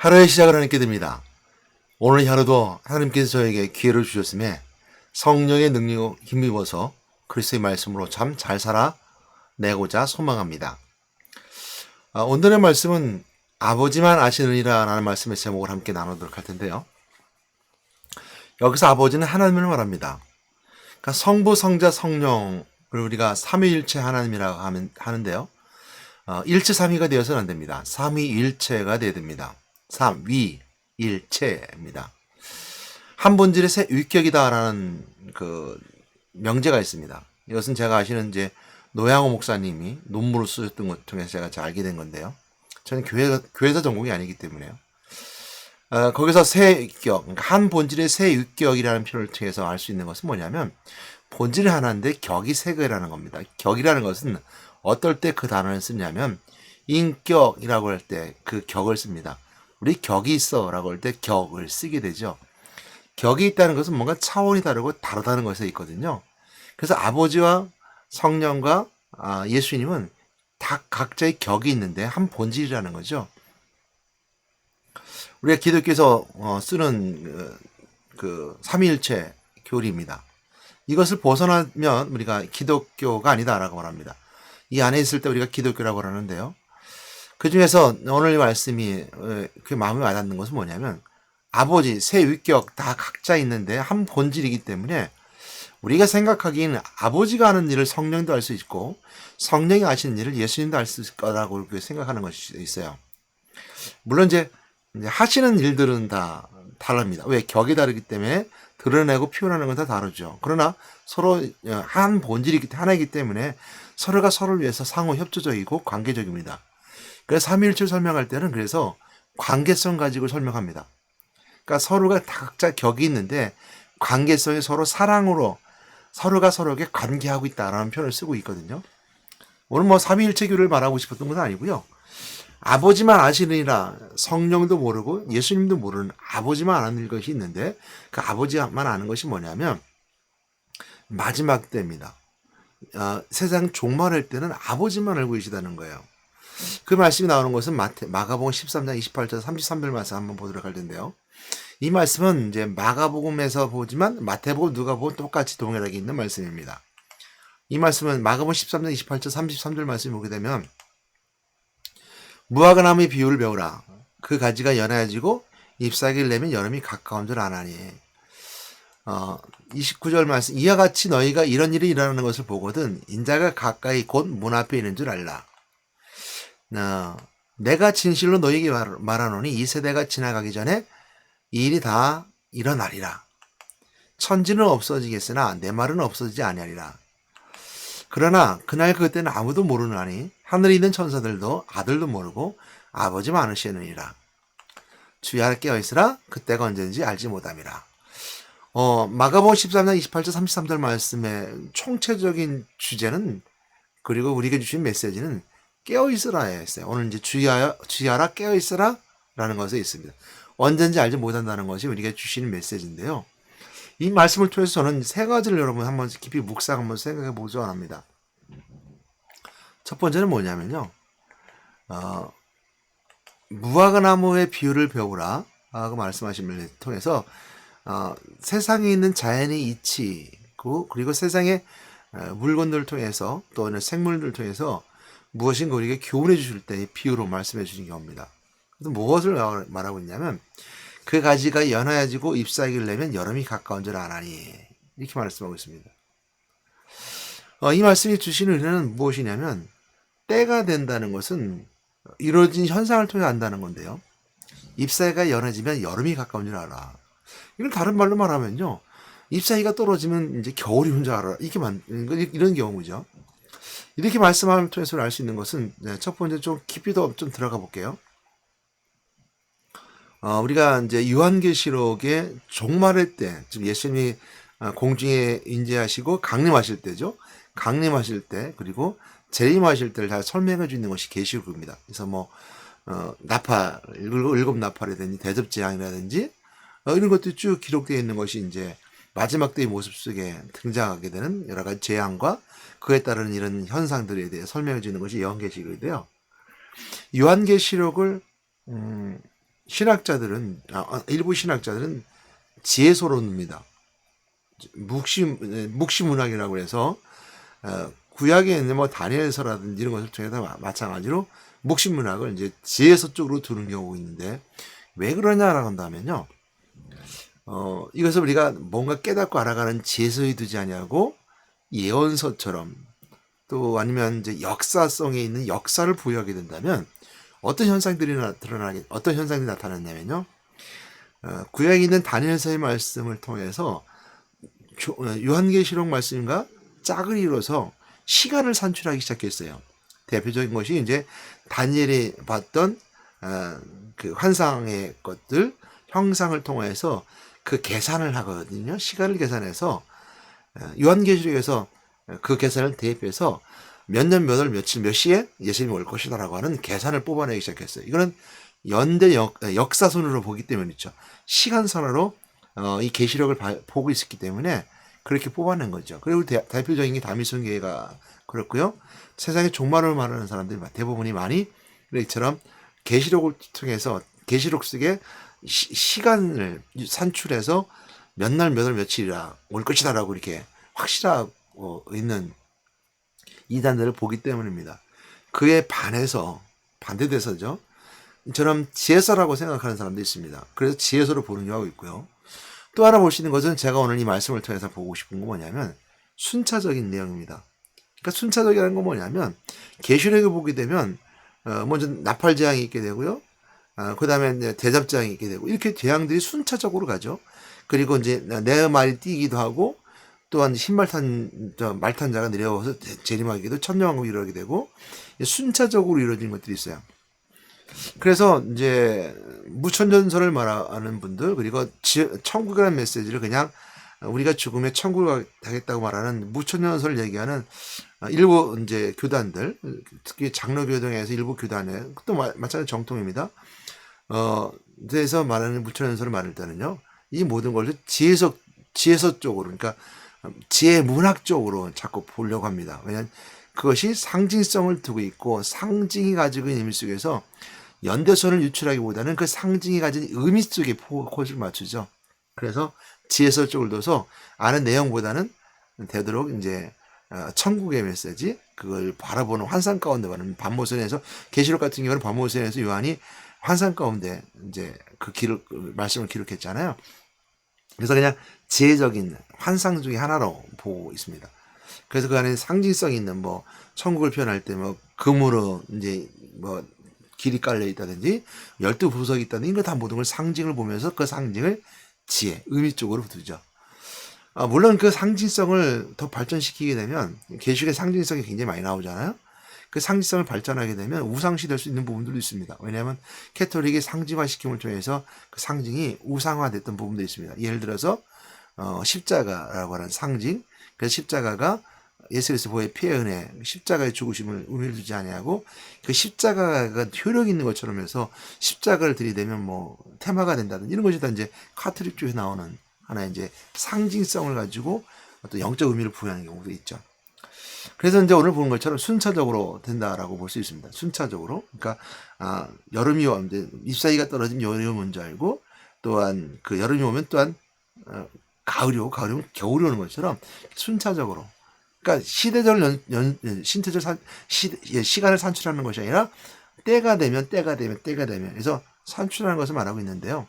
하루의 시작을 하게 됩니다. 오늘 하루도 하나님께서 저에게 기회를 주셨음에 성령의 능력을 힘입어서 그리스도의 말씀으로 참 잘 살아내고자 소망합니다. 오늘의 말씀은 아버지만 아시느니라 라는 말씀의 제목을 함께 나누도록 할 텐데요. 여기서 아버지는 하나님을 말합니다. 그러니까 성부, 성자, 성령을 우리가 삼위일체 하나님이라고 하는데요. 일체삼위가 되어서는 안 됩니다. 삼위일체가 되어야 됩니다. 삼위일체입니다. 한 본질의 세 위격이다라는 그 명제가 있습니다. 이것은 제가 아시는 이제 노양호 목사님이 논문을 쓰셨던 것 통해서 제가 잘 알게 된 건데요. 저는 교회사 전공이 아니기 때문에요. 거기서 세 위격, 그러니까 한 본질의 세 위격이라는 표현을 통해서 알 수 있는 것은 뭐냐면 본질이 하나인데 격이 세 개라는 겁니다. 격이라는 것은 어떨 때 그 단어를 쓰냐면 인격이라고 할 때 그 격을 씁니다. 우리 격이 있어 라고 할 때 격을 쓰게 되죠. 격이 있다는 것은 뭔가 차원이 다르고 다르다는 것에 있거든요. 그래서 아버지와 성령과 예수님은 다 각자의 격이 있는데 한 본질이라는 거죠. 우리가 기독교에서 쓰는 그 삼위일체 교리입니다. 이것을 벗어나면 우리가 기독교가 아니다라고 말합니다. 이 안에 있을 때 우리가 기독교라고 하는데요. 그 중에서 오늘 말씀이 그 마음에 와닿는 것은 뭐냐면 아버지, 세 위격 다 각자 있는데 한 본질이기 때문에 우리가 생각하기에는 아버지가 하는 일을 성령도 할 수 있고 성령이 하시는 일을 예수님도 할 수 있을 거라고 생각하는 것이 있어요. 물론 이제 하시는 일들은 다 다릅니다. 왜? 격이 다르기 때문에 드러내고 표현하는 건 다 다르죠. 그러나 서로 한 본질이기 하나이기 때문에 서로가 서로를 위해서 상호 협조적이고 관계적입니다. 그래서 삼위일체를 설명할 때는 그래서 관계성 가지고 설명합니다. 그러니까 서로가 각자 격이 있는데 관계성이 서로 사랑으로 서로가 서로에게 관계하고 있다라는 표현을 쓰고 있거든요. 오늘 뭐 삼위일체교를 말하고 싶었던 건 아니고요. 아버지만 아시느니라 성령도 모르고 예수님도 모르는 아버지만 아는 것이 있는데 그 아버지만 아는 것이 뭐냐면 마지막 때입니다. 세상 종말할 때는 아버지만 알고 계시다는 거예요. 그 말씀이 나오는 것은 마가복음 13장 28절 33절 말씀 한번 보도록 할 텐데요. 이 말씀은 이제 마가복음에서 보지만 마태복음, 누가복음 똑같이 동일하게 있는 말씀입니다. 이 말씀은 마가복음 13장 28절 33절 말씀을 보게 되면 무화과 나무의 비유를 배우라. 그 가지가 연해지고 잎사귀를 내면 여름이 가까운 줄 아나니. 29절 말씀 이와 같이 너희가 이런 일이 일어나는 것을 보거든 인자가 가까이 곧 문 앞에 있는 줄 알라. 내가 진실로 너희에게 말하노니 이 세대가 지나가기 전에 이 일이 다 일어나리라. 천지는 없어지겠으나 내 말은 없어지지 아니하리라. 그러나 그날 그때는 아무도 모르나니 하늘에 있는 천사들도 아들도 모르고 아버지만 아시느니라. 주의 하나 깨어있으라. 그때가 언제인지 알지 못함이라. 마가복음 13장 28절 33절 말씀의 총체적인 주제는 그리고 우리에게 주신 메시지는 깨어있으라에 있어요. 오늘 이제 주의하라 깨어있으라 라는 것에 있습니다. 언제인지 알지 못한다는 것이 우리에게 주시는 메시지인데요. 이 말씀을 통해서 저는 세 가지를 여러분 한번 깊이 묵상 한번 생각해 보죠 합니다. 첫 번째는 뭐냐면요. 무화과 나무의 비유를 배우라 하고 말씀하심을 통해서 세상에 있는 자연의 이치 그리고 세상의 물건들을 통해서 또는 생물들을 통해서 무엇인가 우리에게 교훈해 주실 때의 비유로 말씀해 주신 경우입니다. 그래서 무엇을 말하고 있냐면 그 가지가 연하여지고 잎사귀를 내면 여름이 가까운 줄 아나니 이렇게 말씀하고 있습니다. 이 말씀이 주시는 의미는 무엇이냐면 때가 된다는 것은 이루어진 현상을 통해 안다는 건데요. 잎사귀가 연해지면 여름이 가까운 줄 알아. 이걸 다른 말로 말하면요. 잎사귀가 떨어지면 이제 겨울이 온 줄 알아. 이런 경우죠. 이렇게 말씀함을 통해서 알 수 있는 것은 첫 번째 좀 깊이 더 좀 들어가 볼게요. 우리가 이제 요한계시록의 종말의 때, 즉 예수님이 공중에 인재하시고 강림하실 때죠. 강림하실 때 그리고 재림하실 때를 다 설명해 주는 것이 계시록입니다. 그래서 뭐 나팔, 일곱 나팔이라든지 대접재앙이라든지 이런 것들이 쭉 기록되어 있는 것이 이제 마지막 때의 모습 속에 등장하게 되는 여러 가지 재앙과 그에 따르는 이런 현상들에 대해 설명해 주는 것이 요한계시록인데요. 요한계시록을 신학자들은 일부 신학자들은 지혜서로 놉니다. 묵시문학이라고 해서 구약에 있는 뭐 다니엘서라든지 이런 것을 통해서 마찬가지로 묵시문학을 이제 지혜서 쪽으로 두는 경우가 있는데 왜 그러냐라고 한다면요. 이것을 우리가 뭔가 깨닫고 알아가는 지혜서에 두지 아니하고 예언서처럼 또 아니면 이제 역사성에 있는 역사를 부여하게 된다면 어떤 현상들이 어떤 현상이 나타났냐면요. 구약에 있는 다니엘서의 말씀을 통해서 요한계시록 말씀과 짝을 이뤄서 시간을 산출하기 시작했어요. 대표적인 것이 이제 다니엘이 봤던 그 환상의 것들, 형상을 통해서 그 계산을 하거든요. 시간을 계산해서 요한계시록에서 그 계산을 대입해서 몇 년, 몇 월, 며칠, 몇 시에 예수님이 올 것이다라고 하는 계산을 뽑아내기 시작했어요. 이거는 연대 역사선으로 보기 때문이죠. 시간선으로 이 계시록을 보고 있었기 때문에 그렇게 뽑아낸 거죠. 그리고 대표적인 게 다미손 교회가 그렇고요. 세상에 종말을 말하는 사람들이 대부분이 많이 이처럼 계시록을 통해서 계시록 속에 시간을 산출해서 몇 날, 몇 월, 며칠이라 올 것이다라고 이렇게 확실하고 있는 이단들을 보기 때문입니다. 그에 반해서 반대돼서죠. 이처럼 지혜서라고 생각하는 사람도 있습니다. 그래서 지혜서로 보는 경우가 있고요. 또 하나 볼 수 있는 것은 제가 오늘 이 말씀을 통해서 보고 싶은 건 뭐냐면 순차적인 내용입니다. 그러니까 순차적이라는 건 뭐냐면 계시록에 보게 되면 먼저 나팔 재앙이 있게 되고요. 그 다음에 대접 재앙이 있게 되고 이렇게 재앙들이 순차적으로 가죠. 그리고 이제 내 말이 뛰기도 하고 또한 말탄자가 내려와서 재림하기도 천년왕국이 이루어지게 되고 순차적으로 이루어진 것들이 있어요. 그래서 이제 무천전설을 말하는 분들 그리고 천국이라는 메시지를 그냥 우리가 죽음에 천국을 가겠다고 말하는 무천전설을 얘기하는 일부 이제 교단들 특히 장로교동에서 일부 교단에 또 마찬가지 정통입니다. 그래서 말하는 무천전설을 말할 때는요 이 모든 것을 지혜서 쪽으로 그러니까 지혜 문학 쪽으로 자꾸 보려고 합니다. 왜냐하면 그것이 상징성을 두고 있고 상징이 가지고 있는 의미 속에서 연대선을 유출하기보다는 그 상징이 가진 의미 속에 포커스를 맞추죠. 그래서 지혜서 쪽을 둬서 아는 내용보다는 되도록 이제 천국의 메시지 그걸 바라보는 환상 가운데 말하는 반모선에서 계시록 같은 경우는 반모선에서 요한이 환상 가운데 이제 그 말씀을 기록했잖아요. 그래서 그냥 지혜적인 환상 중에 하나로 보고 있습니다. 그래서 그 안에 상징성 있는 뭐 천국을 표현할 때 뭐 금으로 이제 뭐 길이 깔려 있다든지 12부석이 있다든지 이거 다 모든 걸 상징을 보면서 그 상징을 지혜, 의미 쪽으로 두죠. 물론 그 상징성을 더 발전시키게 되면 계시록의 상징성이 굉장히 많이 나오잖아요. 그 상징성을 발전하게 되면 우상시 될 수 있는 부분들도 있습니다. 왜냐하면 캐톨릭의 상징화시킴을 통해서 그 상징이 우상화됐던 부분도 있습니다. 예를 들어서 십자가라고 하는 상징, 그래서 십자가가 예수 그리스도의 피의 은혜, 십자가의 죽으심을 의미를 두지 아니하고 그 십자가가 효력 있는 것처럼 해서 십자가를 들이대면 뭐 테마가 된다든지 이런 것이 다 이제 카톨릭 쪽에 나오는 하나의 이제 상징성을 가지고 어떤 영적 의미를 부여하는 경우도 있죠. 그래서 이제 오늘 보는 것처럼 순차적으로 된다라고 볼 수 있습니다. 순차적으로. 그러니까 여름이 오면 잎사귀가 떨어지면 여름이 오는 줄 알고 또한 그 여름이 오면 또한 가을이 오고 가을이 오면 겨울이 오는 것처럼 순차적으로. 그러니까 시대적 신체적 시간을 산출하는 것이 아니라 때가 되면 그래서 산출하는 것을 말하고 있는데요.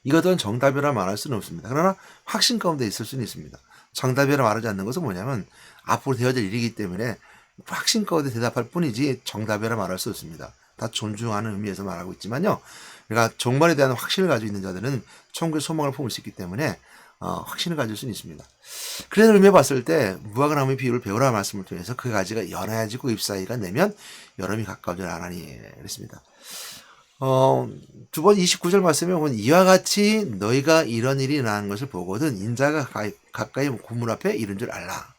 이것은 정답이라 말할 수는 없습니다. 그러나 확신 가운데 있을 수는 있습니다. 정답이라 말하지 않는 것은 뭐냐면 앞으로 되어질 일이기 때문에 확신 가운데 대답할 뿐이지 정답이라 말할 수 없습니다. 다 존중하는 의미에서 말하고 있지만요. 그러니까 종말에 대한 확신을 가지고 있는 자들은 천국의 소망을 품을 수 있기 때문에 확신을 가질 수는 있습니다. 그런 의미에 봤을 때 무화과나무의 비유를 배우라 말씀을 통해서 그 가지가 연해지고 잎사귀가 내면 여름이 가까워질 아나니 그랬습니다. 두 번 29절 말씀에 보면 이와 같이 너희가 이런 일이 일어나는 것을 보거든 인자가 가까이 구문 앞에 이른 줄 알라.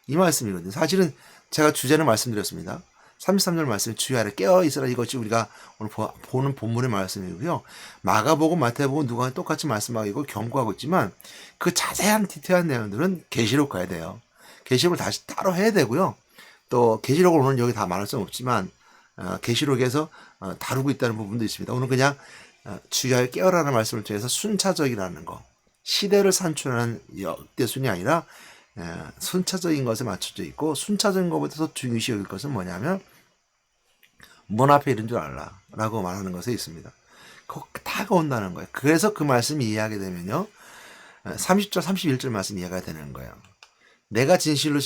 이 말씀이거든요. 사실은 제가 주제는 말씀드렸습니다. 33절 말씀이 주야를 깨어 있으라 이것이 우리가 오늘 보는 본문의 말씀이고요. 마가복음, 마태복음, 누가는 똑같이 말씀하고 있고 경고하고 있지만 그 자세한 디테일한 내용들은 계시록 가야 돼요. 계시록을 다시 따로 해야 되고요. 또 계시록을 오늘 여기 다 말할 수는 없지만 계시록에서 다루고 있다는 부분도 있습니다. 오늘 그냥 주야에 깨어라는 말씀을 통해서 순차적이라는 거, 시대를 산출하는 역대순이 아니라 순차적인 것에 맞춰져 있고, 순차적인 것보다 더 중요시 여길 것은 뭐냐면 문 앞에 이른 줄 알라 라고 말하는 것에 있습니다. 다가온다는 거예요. 그래서 그 말씀 이해하게 되면요, 30절 31절 말씀 이해가 되는 거예요. 내가 진실로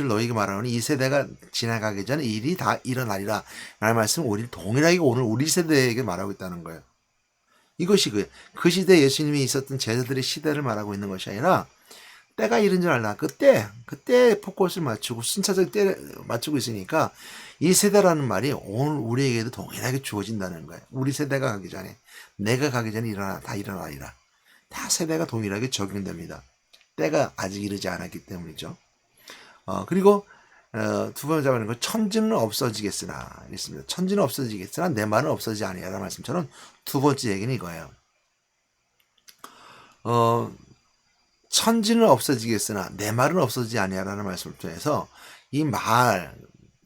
너희에게 말하노니 이 세대가 지나가기 전에 일이 다 일어나리라 라는 말씀은 우리 동일하게 오늘 우리 세대에게 말하고 있다는 거예요. 이것이 그 시대에 예수님이 있었던 제자들의 시대를 말하고 있는 것이 아니라 때가 이른 줄 알라. 그때 포커스를 맞추고 순차적 때를 맞추고 있으니까 이 세대라는 말이 오늘 우리에게도 동일하게 주어진다는 거예요. 우리 세대가 가기 전에, 내가 가기 전에 다 일어나리라. 다 세대가 동일하게 적용됩니다. 때가 아직 이르지 않았기 때문이죠. 그리고 두 번째 말하는 건 천지는 없어지겠으나 있습니다. 천지는 없어지겠으나 내 말은 없어지지 아니하라는 말씀처럼 두 번째 얘기는 이거예요. 천지는 없어지겠으나 내 말은 없어지지 아니하라는 말씀을 통해서 이 말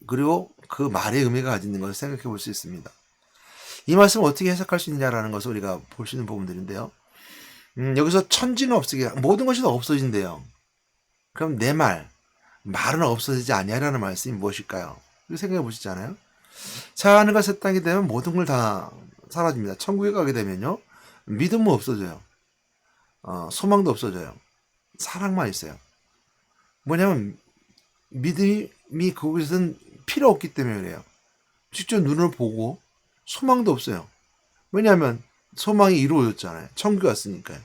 그리고 그 말의 의미가 가지는 것을 생각해 볼 수 있습니다. 이 말씀을 어떻게 해석할 수 있느냐라는 것을 우리가 볼 수 있는 부분들인데요. 여기서 천지는 없어지게 모든 것이 다 없어진대요. 그럼 내 말은 없어지지 아니하라는 말씀이 무엇일까요? 이거 생각해 보시잖아요. 하늘과 새 땅이 되면 모든 걸 다 사라집니다. 천국에 가게 되면요, 믿음은 없어져요. 소망도 없어져요. 사랑만 있어요. 뭐냐면 믿음이 그곳에서는 필요 없기 때문에 그래요. 직접 눈을 보고 소망도 없어요. 왜냐하면 소망이 이루어졌잖아요. 천국에 왔으니까요.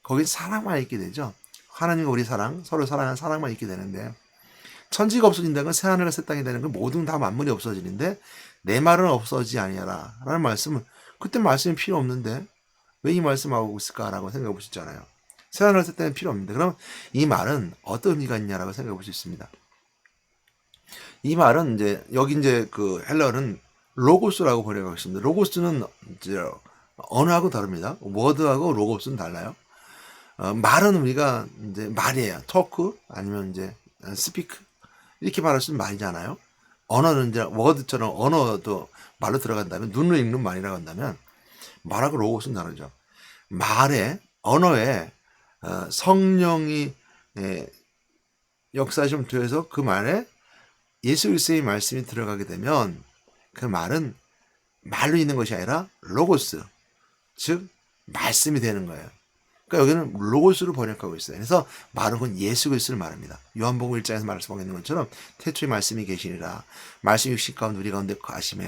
거긴 사랑만 있게 되죠. 하나님과 우리 서로 사랑하는 사랑만 있게 되는데요. 천지가 없어진다는 건 새하늘과 새 땅이 되는 건 모든 다 만물이 없어지는데 내 말은 없어지지 아니하라 라는 말씀은, 그때 말씀이 필요 없는데 왜 이 말씀하고 있을까라고 생각해 보셨잖아요. 새하늘과 새 땅은 필요 없는데 그럼 이 말은 어떤 의미가 있냐라고 생각해 볼 수 있습니다. 이 말은 여기 그 헬러는 로고스라고 번역하고 있습니다. 로고스는 언어하고 다릅니다. 워드하고 로고스는 달라요. 말은 우리가 말이에요. 토크 아니면 스피크 이렇게 말할 수 있는 말이잖아요. 언어는 워드처럼 언어도 말로 들어간다면, 눈을 읽는 말이라고 한다면 말하고 로고스는 다르죠. 언어에 성령이 역사하시면 통해서 그 말에 예수 그리스도의 말씀이 들어가게 되면 그 말은 말로 있는 것이 아니라 로고스, 즉 말씀이 되는 거예요. 그러니까 여기는 로고스로 번역하고 있어요. 그래서 말은 곧 예수 그리스도를 말합니다. 요한복음 1장에서 말씀하고 있는 것처럼 태초에 말씀이 계시니라, 말씀이 육신 가운데 우리 가운데 거하심에,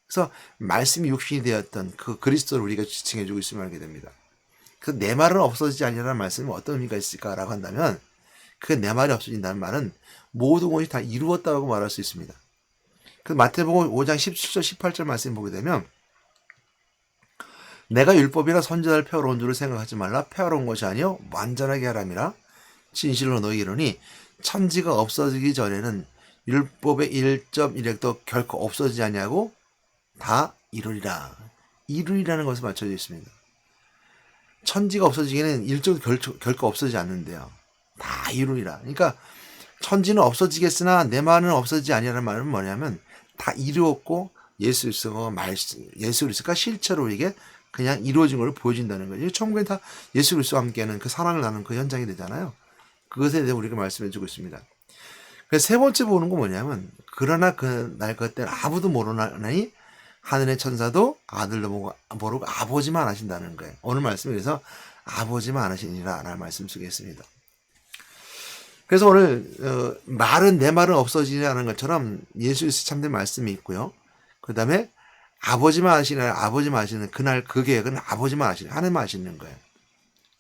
그래서 말씀이 육신이 되었던 그 그리스도를 우리가 지칭해주고 있음을 알게 됩니다. 그 내 말은 없어지지 아니라는 말씀은 어떤 의미가 있을까라고 한다면, 그 내 말이 없어진다는 말은 모든 것이 다 이루었다고 말할 수 있습니다. 그 마태복음 5장 17절 18절 말씀 보게 되면, 내가 율법이나 선지자를 펴러 온 줄을 생각하지 말라. 펴러 온 것이 아니요 완전하게 하람이라. 진실로 너희에게 이르노니 천지가 없어지기 전에는 율법의 1.1획도 결코 없어지지 아니하고 다 이루리라. 이루리라는 것을 맞춰져 있습니다. 천지가 없어지기에는 1.도 결코 없어지지 않는데요. 다 이루리라. 그러니까 천지는 없어지겠으나 내 말은 없어지지 아니하라는 말은 뭐냐면 다 이루었고 예수 그리스도가 실제로 이게 그냥 이루어진 걸 보여준다는 거죠. 천국에 다 예수 그리스도와 함께하는 그 사랑을 나누는 그 현장이 되잖아요. 그것에 대해 우리가 말씀해 주고 있습니다. 그래서 세 번째 보는 건 뭐냐면, 그러나 그날 그때는 아무도 모르나니 하늘의 천사도 아들도 모르고 아버지만 아신다는 거예요. 오늘 말씀에 그래서 아버지만 아시니라 라는 말씀 속에 있습니다. 그래서 오늘 내 말은 없어지냐는 것처럼 예수 그리스도 참된 말씀이 있고요. 그 다음에 아버지만 아시는 그날 그 계획은 아버지만 아시는, 하나님만 아시는 거예요.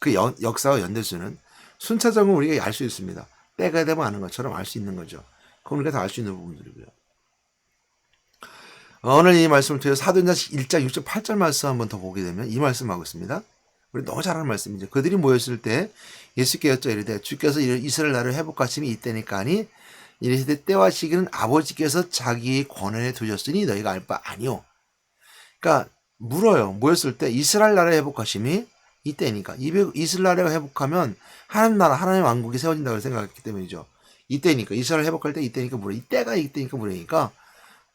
그 역사와 연대수는 순차적으로 우리가 알 수 있습니다. 때가 되면 아는 것처럼 알 수 있는 거죠. 그건 우리가 다 알 수 있는 부분들이고요. 오늘 이 말씀을 통해서 사도행전 1장 6절 8절 말씀 한번 더 보게 되면 이 말씀하고 있습니다. 우리 너무 잘 아는 말씀이죠. 그들이 모였을 때 예수께 여쭤 이르되 주께서 이스라엘 나라를 회복하심이 이때니까 하니 이르시되 때와 시기는 아버지께서 자기의 권한에 두셨으니 너희가 알 바 아니오. 그러니까 물어요. 모였을 때 이스라엘 나라의 회복하심이 이때니까. 이스라엘 나라가 회복하면 하나님 나라, 하나님의 왕국이 세워진다고 생각했기 때문이죠. 이때니까. 이스라엘 회복할 때 이때니까 물어. 이때가 이때니까 물으니까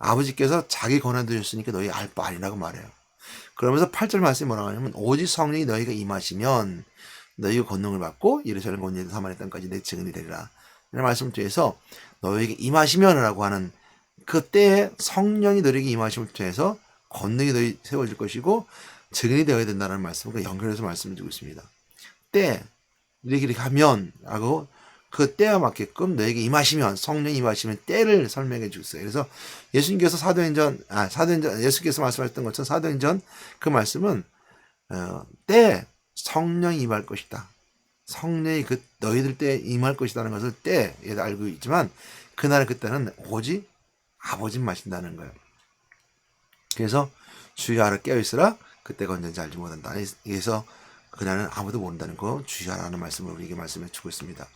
아버지께서 자기 권한 두셨으니까 너희 알 바 아니라고 말해요. 그러면서 8절 말씀이 뭐라고 하냐면 오직 성령이 너희가 임하시면 너희가 권능을 받고 예루살렘 온 유다 사마리아 땅까지 내 증인이 되리라. 이런 말씀을 통해서 너희에게 임하시면이라고 하는 그때에 성령이 너희에게 임하심을 통해서 권능이 너희 세워질 것이고 증인이 되어야 된다는 말씀을 연결해서 말씀을 드리고 있습니다. 때 이렇게 하면 하고 그 때와 맞게끔 너에게 임하시면 성령이 임하시면 때를 설명해 주셨어요. 그래서 예수님께서 예수께서 말씀하셨던 것처럼 사도행전 그 말씀은 때 성령이 임할 것이다. 성령이 그 너희들 때 임할 것이라는 것을 때에 알고 있지만 그날 그때는 오직 아버지 마신다는 거예요. 그래서 주여 알아 깨어 있으라 그때가 언제인지 알지 못한다. 그래서 그날은 아무도 모른다는 거 주여라는 말씀을 우리에게 말씀해 주고 있습니다.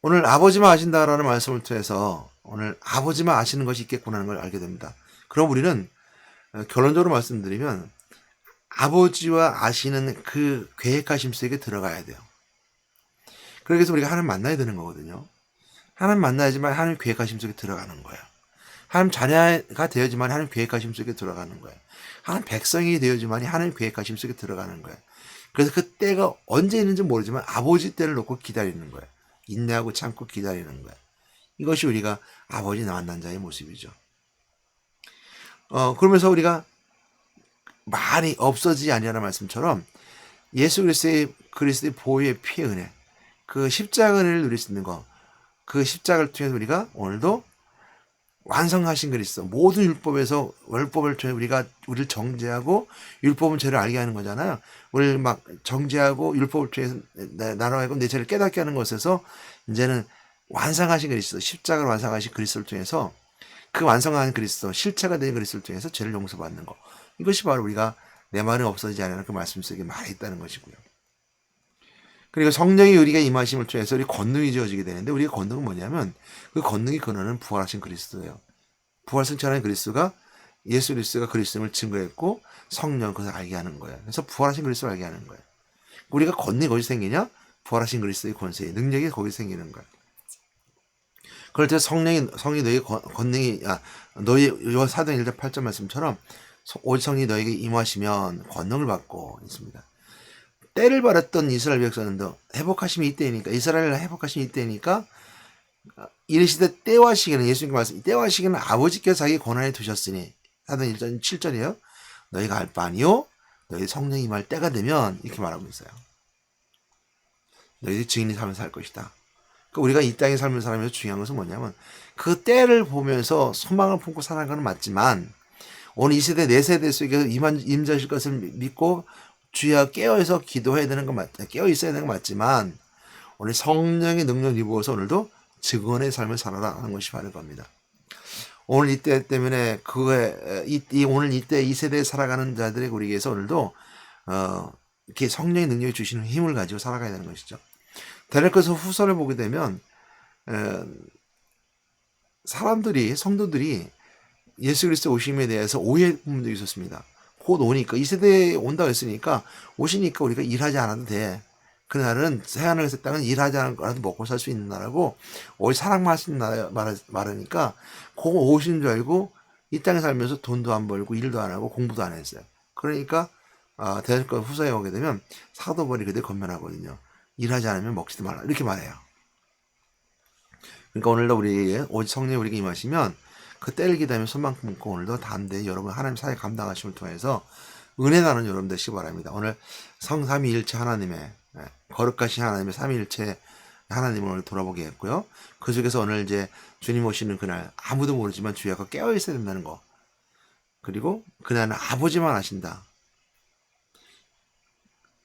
오늘 아버지만 아신다라는 말씀을 통해서 오늘 아버지만 아시는 것이 있겠구나 하는 걸 알게 됩니다. 그럼 우리는 결론적으로 말씀드리면 아버지와 아시는 그 계획하심 속에 들어가야 돼요. 그래서 우리가 하나님 만나야 되는 거거든요. 하나님 만나야지만 하나님 계획하심 속에 들어가는 거예요. 하나님 자녀가 되어야지만 하나님 계획하심 속에 들어가는 거예요. 하나님 백성이 되어야지만 하나님 계획하심 속에 들어가는 거예요. 그래서 그 때가 언제 있는지 모르지만 아버지 때를 놓고 기다리는 거예요. 인내하고 참고 기다리는 거예요. 이것이 우리가 아버지 만난 자의 모습이죠. 그러면서 우리가 말이 없어지지 아니하는 말씀처럼 예수 그리스도의 보혈의 피의 은혜, 그 십자가 은혜를 누릴 수 있는 것, 그 십자가를 통해서 우리가 오늘도 완성하신 그리스도, 모든 율법에서 율법을 통해 우리를 정죄하고 율법은 죄를 알게 하는 거잖아요. 우리를 막 정죄하고 율법을 통해서 나로 하여금 내 죄를 깨닫게 하는 것에서 이제는 완성하신 그리스도, 십자가를 완성하신 그리스도를 통해서 그 완성한 그리스도, 실체가 된 그리스도를 통해서 죄를 용서받는 것. 이것이 바로 우리가 내 말은 없어지지 않는 그 말씀 속에 많이 있다는 것이고요. 그리고 성령이 우리가 임하심을 통해서 우리 권능이 주어지게 되는데 우리의 권능은 뭐냐면 그 권능의 근원은 부활하신 그리스도예요. 부활승천한 그리스도가 예수 그리스도가 그리스도임을 증거했고 성령 그것을 알게 하는 거예요. 그래서 부활하신 그리스도를 알게 하는 거예요. 우리가 권능이 어디서 생기냐? 부활하신 그리스도의 권세, 능력이 거기서 생기는 거예요. 그럴 때 성령이 너희 권능이 너희 사도행 1장 8절 말씀처럼 오직 성령이 너에게 임하시면 권능을 받고 있습니다. 때를 받았던 이스라엘 백성도 회복하심이 이때니까 이스라엘을 회복하심이 이때니까 이르시되 때와 시기는 예수님께 말씀 때와 시기는 아버지께서 자기 권한에 두셨으니 사도행 1장 7절이에요. 너희가 알 바 아니요 너희 성령이 임할 때가 되면 이렇게 말하고 있어요. 너희들이 증인이 살면서 살 것이다. 그러니까 우리가 이 땅에 살면서 살면서 중요한 것은 뭐냐면 그 때를 보면서 소망을 품고 살아가는 건 맞지만 오늘 이 세대 내 세대 속에 임자실 것을 믿고 주여 깨어서 기도해야 되는 건 맞다. 깨어 있어야 되는 건 맞지만 오늘 성령의 능력을 입어서 오늘도 증언의 삶을 살아라 하는 것이 바른 겁니다. 오늘 이때 때문에 오늘 이때 이 세대에 살아가는 자들에게 우리에게서 오늘도 이렇게 성령의 능력이 주시는 힘을 가지고 살아가야 되는 것이죠. 데레크서 후서를 보게 되면 성도들이 예수 그리스도 오심에 대해서 오해 부분도 있었습니다. 곧 오니까 이 세대에 온다고 했으니까 오시니까 우리가 일하지 않아도 돼. 그날은 새하늘에서 땅은 일하지 않아도 먹고 살 수 있는 나라고 오직 사랑만 할 수 있는 나라 말하니까 그거 오신 줄 알고 이 땅에 살면서 돈도 안 벌고 일도 안 하고 공부도 안 했어요. 그러니까 데레크 후서에 오게 되면 사도벌이 그들 건면하거든요. 일하지 않으면 먹지도 말라 이렇게 말해요. 그러니까 오늘도 우리에게 오직 성령이 우리에게 임하시면 그 때를 기다리며 손만 품고 오늘도 담대히 여러분 하나님 사회 감당하심을 통해서 은혜 나는 여러분 되시기 바랍니다. 오늘 성삼위일체 하나님의 거룩하신 하나님의 삼위일체 하나님을 오늘 돌아보게 했고요. 그 속에서 오늘 이제 주님 오시는 그날 아무도 모르지만 주야가 깨어 있어야 된다는 거. 그리고 그날은 아버지만 아신다.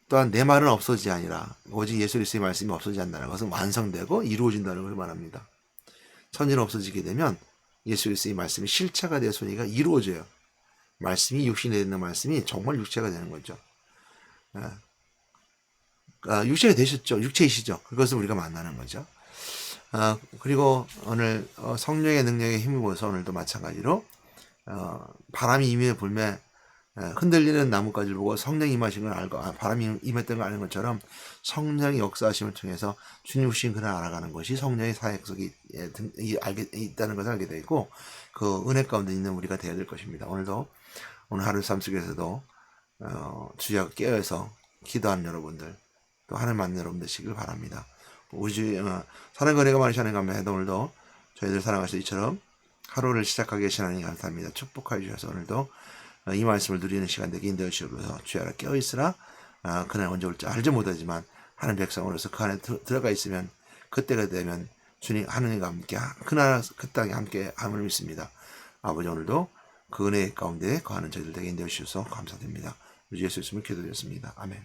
또한 내 말은 없어지지 아니라 오직 예수 그리스도의 말씀이 없어지지 않는다는 것은 완성되고 이루어진다는 것을 말합니다. 천지는 없어지게 되면 예수 그리스도의 말씀이 실체가 되어서 우리가 이루어져요. 말씀이 육신이 되는 말씀이 정말 육체가 되는 거죠. 육체가 되셨죠. 육체이시죠. 그것을 우리가 만나는 거죠. 그리고 오늘 성령의 능력에 힘입어서 오늘도 마찬가지로 바람이 임에 불매 흔들리는 나뭇가지를 보고 성령이 임하신 걸 알고 바람이 임했던 걸 아는 것처럼 성령의 역사하심을 통해서 주님 오신 그날 알아가는 것이 성령의 사역 속에 알게 있다는 것을 알게 되고 그 은혜 가운데 있는 우리가 되어야 될 것입니다. 오늘 하루 삶 속에서도 주여 깨어서 기도하는 여러분들 또 하늘 만난 여러분 되시길 바랍니다. 우리 사랑과 은혜가 많으시 하나님 감사해도 오늘도 저희들 사랑하실 이처럼 하루를 시작하게 하신 하나님 감사합니다. 축복하여 주셔서 오늘도 이 말씀을 누리는 시간 되게 인도해 주셔서 주여 알아 깨어있으라. 그날 언제 올지 알지 못하지만 하는 백성으로서 그 안에 들어가 있으면 그때가 되면 주님 하느님과 함께 그 땅에 함께 함을 믿습니다. 아버지 오늘도 그 은혜 가운데 거하는 저희들 되게 인도해 주셔서 감사드립니다. 우리 예수 이름으로 기도드렸습니다. 아멘.